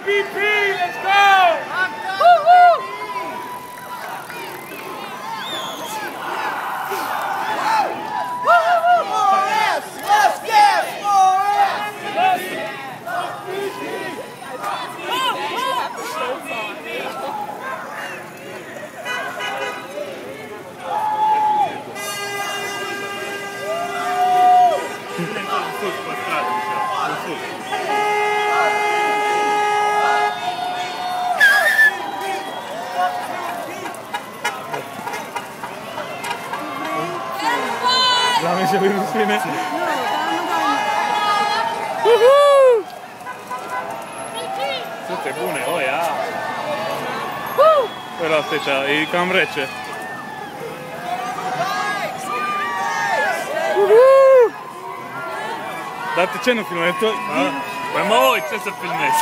BP, let's go! Woo-hoo! L-am ieșit lui Rusine. Sute bune, oia! Păi asta e cam rece. Dar tu ce nu filmezi? Păi mă uit, ce să filmezi?